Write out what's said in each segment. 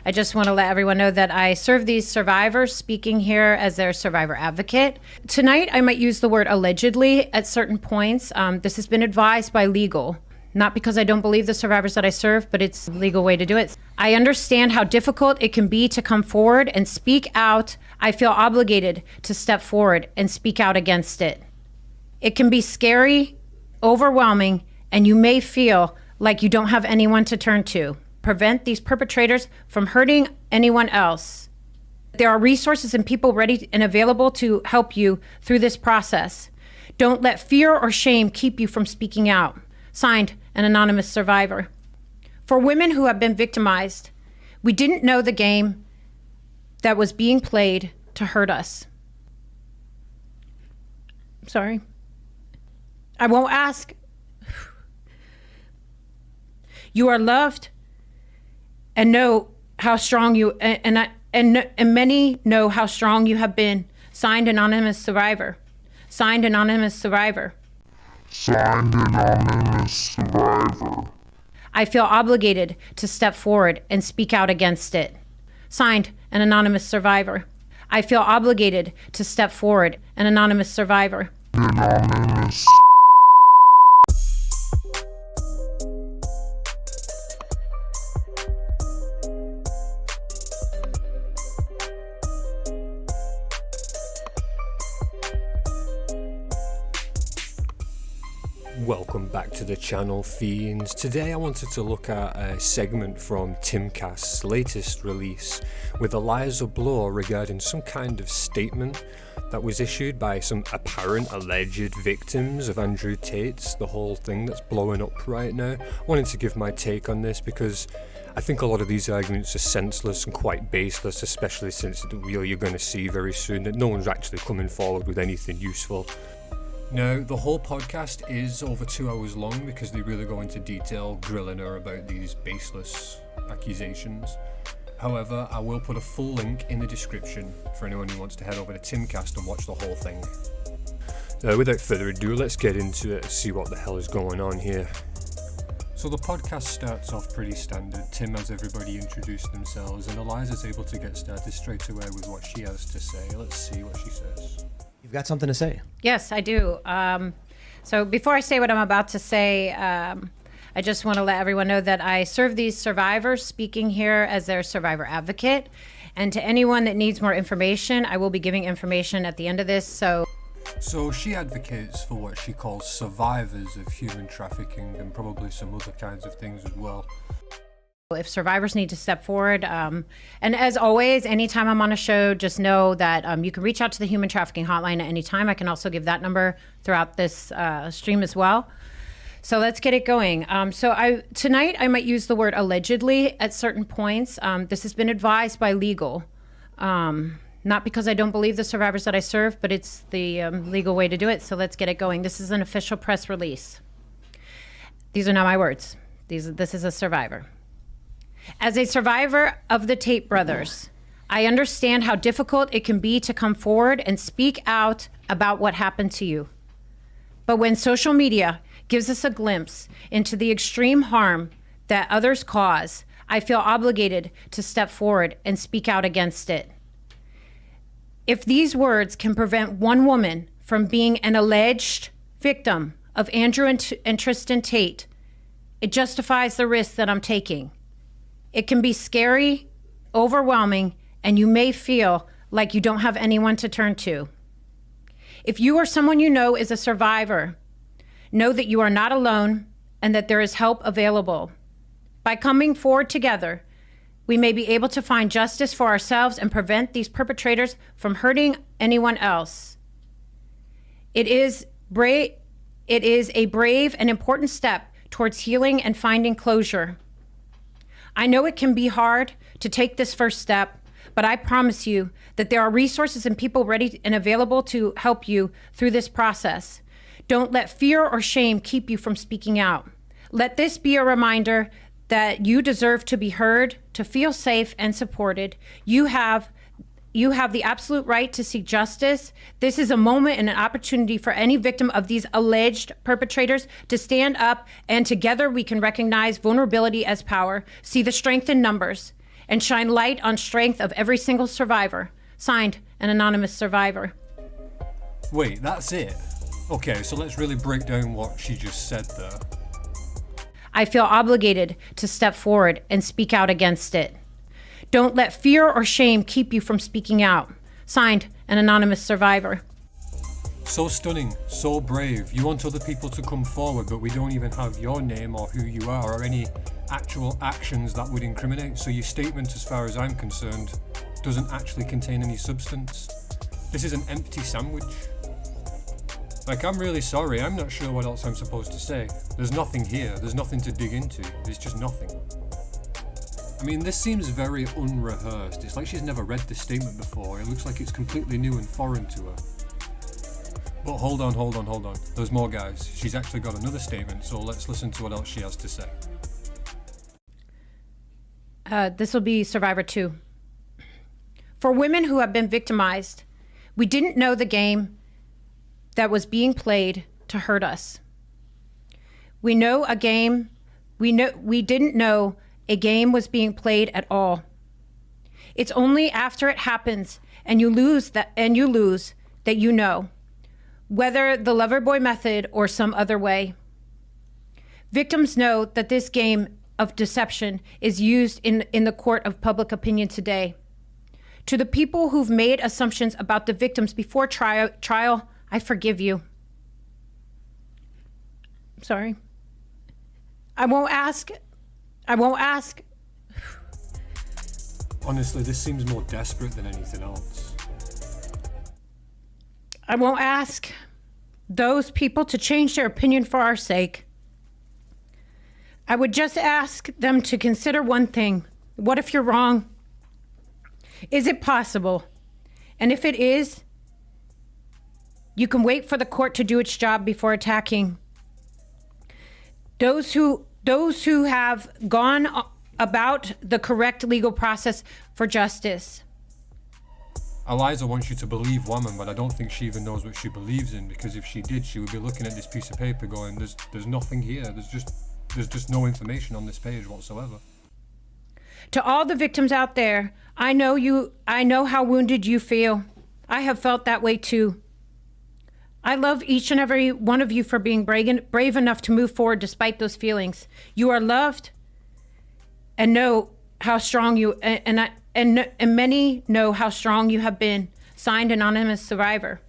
I just want to let everyone know that I serve these survivors, speaking here as their survivor advocate. Tonight, I might use the word allegedly at certain points. This has been advised by legal, not because I don't believe the survivors that I serve, but it's the legal way to do it. I understand how difficult it can be to come forward and speak out. I feel obligated to step forward and speak out against it. It can be scary, overwhelming, and you may feel like you don't have anyone to turn to. Prevent these perpetrators from hurting anyone else. There are resources and people ready and available to help you through this process. Don't let fear or shame keep you from speaking out. Signed, an anonymous survivor. For women who have been victimized, we didn't know the game that was being played to hurt us. Sorry. I won't ask. You are loved and know how strong you, and many know how strong you have been. Signed, anonymous survivor. Signed, anonymous survivor. Signed, anonymous survivor. I feel obligated to step forward and speak out against it. Signed, an anonymous survivor. I feel obligated to step forward, an anonymous survivor. Anonymous. Welcome back to the channel, Fiends. Today I wanted to look at a segment from Timcast's latest release with Eliza Bleu regarding some kind of statement that was issued by some apparent alleged victims of Andrew Tate's, the whole thing that's blowing up right now. I wanted to give my take on this because I think a lot of these arguments are senseless and quite baseless, especially since you're going to see very soon that no one's actually coming forward with anything useful. Now, the whole podcast is over 2 hours long because they really go into detail grilling her about these baseless accusations. However, I will put a full link in the description for anyone who wants to head over to Timcast and watch the whole thing. Without further ado, let's get into it and see what the hell is going on here. So the podcast starts off pretty standard. Tim has everybody introduce themselves and Eliza's able to get started straight away with what she has to say. Let's see what she says. You've got something to say. Yes, I do. So before I say what I'm about to say, I just want to let everyone know that I serve these survivors, speaking here as their survivor advocate. And to anyone that needs more information, I will be giving information at the end of this. So she advocates for what she calls survivors of human trafficking and probably some other kinds of things as well. If survivors need to step forward, and as always, anytime I'm on a show, just know that you can reach out to the human trafficking hotline at any time. I can also give that number throughout this stream as well. So let's get it going. Tonight I might use the word allegedly at certain points. This has been advised by legal, not because I don't believe the survivors that I serve, but it's the legal way to do it. So let's get it going. This is an official press release. These are not my words. This is a survivor. As a survivor of the Tate brothers, I understand how difficult it can be to come forward and speak out about what happened to you. But when social media gives us a glimpse into the extreme harm that others cause, I feel obligated to step forward and speak out against it. If these words can prevent one woman from being an alleged victim of Andrew and Tristan Tate, it justifies the risk that I'm taking. It can be scary, overwhelming, and you may feel like you don't have anyone to turn to. If you or someone you know is a survivor, know that you are not alone and that there is help available. By coming forward together, we may be able to find justice for ourselves and prevent these perpetrators from hurting anyone else. It is a brave and important step towards healing and finding closure. I know it can be hard to take this first step, but I promise you that there are resources and people ready and available to help you through this process. Don't let fear or shame keep you from speaking out. Let this be a reminder that you deserve to be heard, to feel safe and supported. You have the absolute right to seek justice. This is a moment and an opportunity for any victim of these alleged perpetrators to stand up, and together we can recognize vulnerability as power, see the strength in numbers, and shine light on strength of every single survivor. Signed, an anonymous survivor. Wait, that's it? Okay, so let's really break down what she just said there. I feel obligated to step forward and speak out against it. Don't let fear or shame keep you from speaking out. Signed, an anonymous survivor. So stunning, so brave. You want other people to come forward, but we don't even have your name or who you are or any actual actions that would incriminate. So your statement, as far as I'm concerned, doesn't actually contain any substance. This is an empty sandwich. Like, I'm really sorry, I'm not sure what else I'm supposed to say. There's nothing here, there's nothing to dig into, there's just nothing. I mean, this seems very unrehearsed. It's like she's never read this statement before. It looks like it's completely new and foreign to her. But hold on. There's more, guys. She's actually got another statement, so let's listen to what else she has to say. This will be Survivor 2. For women who have been victimized, we didn't know the game that was being played to hurt us. We didn't know a game was being played at all. It's only after it happens and you lose that you know, whether the lover boy method or some other way. Victims know that this game of deception is used in the court of public opinion today. To the people who've made assumptions about the victims before trial, I forgive you. Sorry. I won't ask. Honestly, this seems more desperate than anything else. I won't ask those people to change their opinion for our sake. I would just ask them to consider one thing. What if you're wrong? Is it possible? And if it is, you can wait for the court to do its job before attacking. Those who have gone about the correct legal process for justice. Eliza wants you to believe Whamen, but I don't think she even knows what she believes in, because if she did, she would be looking at this piece of paper going, there's nothing here. There's just no information on this page whatsoever. To all the victims out there, I know how wounded you feel. I have felt that way too. I love each and every one of you for being brave enough to move forward despite those feelings. You are loved, and know how strong you and many know how strong you have been. Signed, anonymous survivor.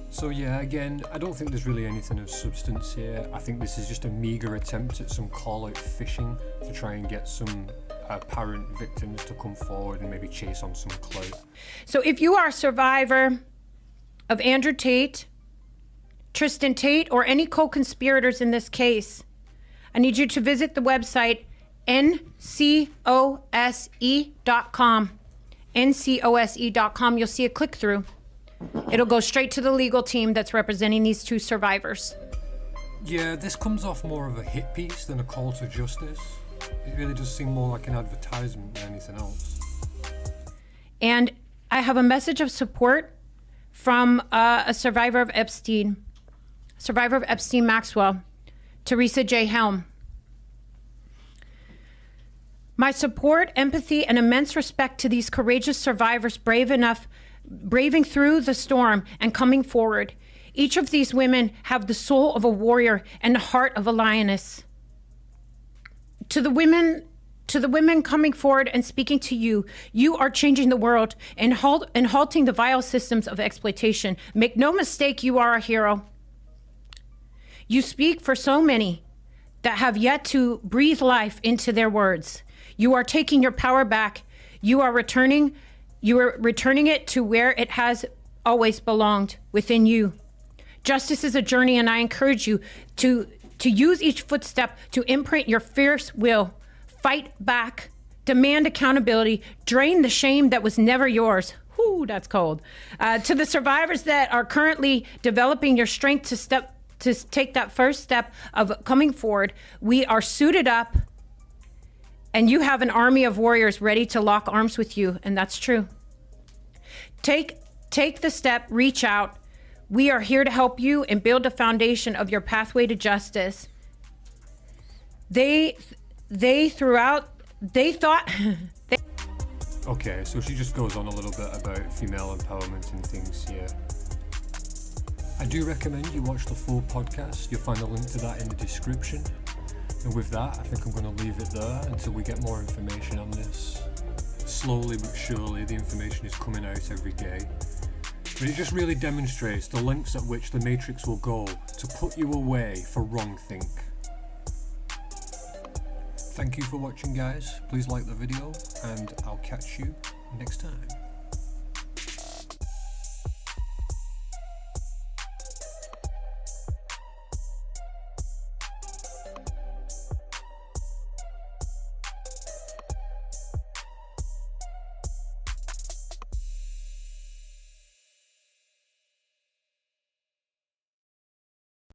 So yeah, again, I don't think there's really anything of substance here. I think this is just a meager attempt at some call-out fishing to try and get some apparent victims to come forward and maybe chase on some clout. So if you are a survivor of Andrew Tate, Tristan Tate, or any co-conspirators in this case, I need you to visit the website ncose.com. ncose.com. You'll see a click through. It'll go straight to the legal team that's representing these two survivors. Yeah, this comes off more of a hit piece than a call to justice. It really does seem more like an advertisement than anything else. And I have a message of support from a survivor of Epstein Maxwell, Teresa J. Helm. My support, empathy, and immense respect to these courageous survivors braving through the storm and coming forward. Each of these women have the soul of a warrior and the heart of a lioness. To the women coming forward and speaking to you, you are changing the world and halting the vile systems of exploitation. Make no mistake, you are a hero. You speak for so many that have yet to breathe life into their words. You are taking your power back. You are returning it to where it has always belonged, within you. Justice is a journey, and I encourage you to use each footstep to imprint your fierce will. Fight back, demand accountability, drain the shame that was never yours. Whoo, that's cold. To the survivors that are currently developing your strength to take that first step of coming forward, we are suited up, and you have an army of warriors ready to lock arms with you, and that's true. Take the step, reach out. We are here to help you and build a foundation of your pathway to justice. They thought Okay, so she just goes on a little bit about female empowerment and things, yeah. I do recommend you watch the full podcast. You'll find a link to that in the description. And with that, I think I'm going to leave it there until we get more information on this. Slowly but surely, the information is coming out every day. But it just really demonstrates the lengths at which the Matrix will go to put you away for wrongthink. Thank you for watching, guys. Please like the video, and I'll catch you next time.